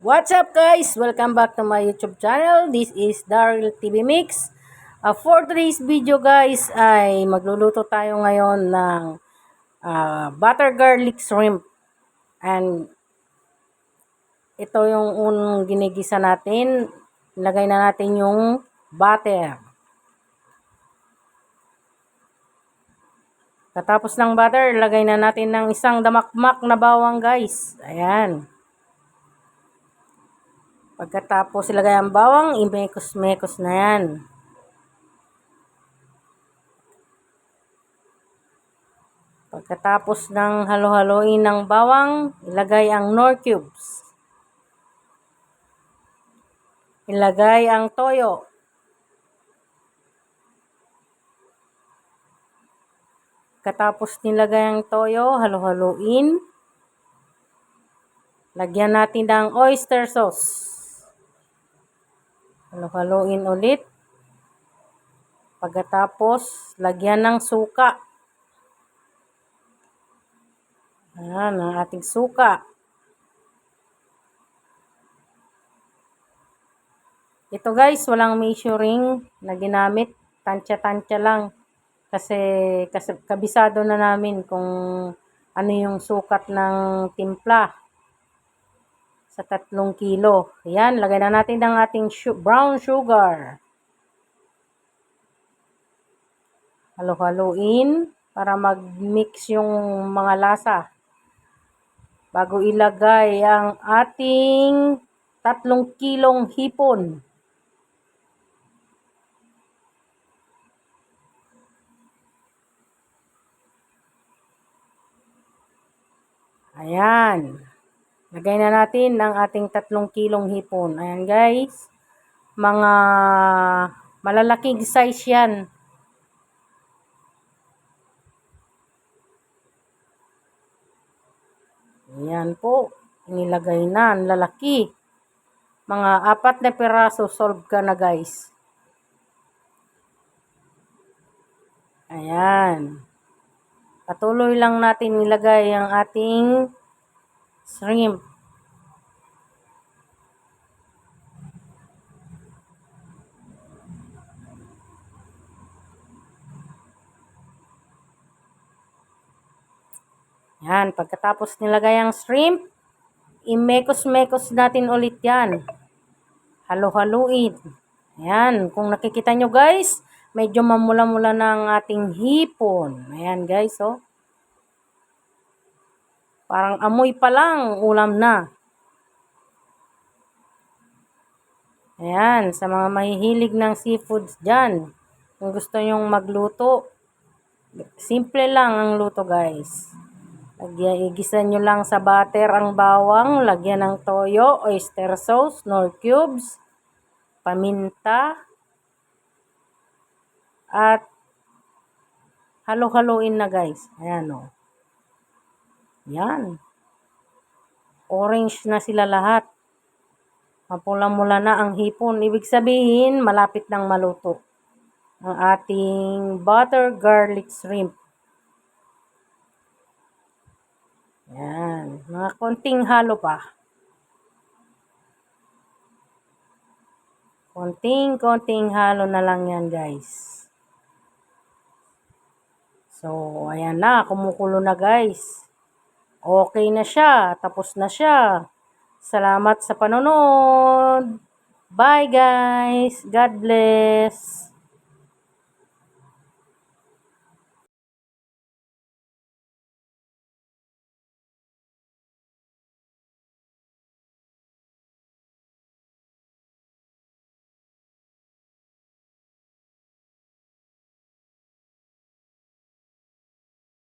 What's up guys? Welcome back to my YouTube channel. This is Daryl TV Mix. For today's video guys ay magluluto tayo ngayon ng butter garlic shrimp. And ito yung unang ginigisa natin. Ilagay na natin yung butter. Katapos ng butter, ilagay na natin ng isang damakmak na bawang guys. Ayan. Pagkatapos ilagay ang bawang, imekos-mekos na yan. Pagkatapos ng halo-haloin ng bawang, ilagay ang Knorr cubes. Ilagay ang toyo. Pagkatapos nilagay ang toyo, halo-haloin. Lagyan natin ng oyster sauce. Halo-haloin ulit. Pagkatapos, lagyan ng suka. Ayan, ang ating suka. Ito guys, walang measuring na ginamit. Tansya-tansya lang. Kasi kabisado na namin kung ano yung sukat ng timpla sa 3 kilo. Ayan, lagay na natin ang ating brown sugar. Halo-haloin para mag-mix yung mga lasa. Bago ilagay ang ating 3 kilong hipon. Ayan. Lagay na natin ang ating 3 kilong hipon. Ayan guys. Mga malalaking size yan. Ayan po. Inilagay na. Ang lalaki. Mga 4 na piraso. Solve ka na guys. Ayan. Patuloy lang natin ilagay ang ating shrimp. Yan, pagkatapos nilagay ang shrimp, imekos-mekos natin ulit yan. Halo-haluin. Ayan, kung nakikita nyo guys, medyo mamula-mula na ang ating hipon. Ayan guys, oh. Parang amoy pa lang, ulam na. Ayan, sa mga mahihilig ng seafoods dyan, kung gusto nyong magluto, simple lang ang luto guys. Igisa nyo lang sa butter ang bawang, lagyan ng toyo, oyster sauce, Knorr cubes, paminta, at halo-haloin na guys. Ayan o. Yan. Orange na sila lahat. Mapula-mula na ang hipon. Ibig sabihin, malapit nang maluto ang ating butter garlic shrimp. Yan. Mga konting halo pa. Konting halo na lang yan guys. So, ayan na. Kumukulo na guys. Okay na siya. Tapos na siya. Salamat sa panonood. Bye guys. God bless.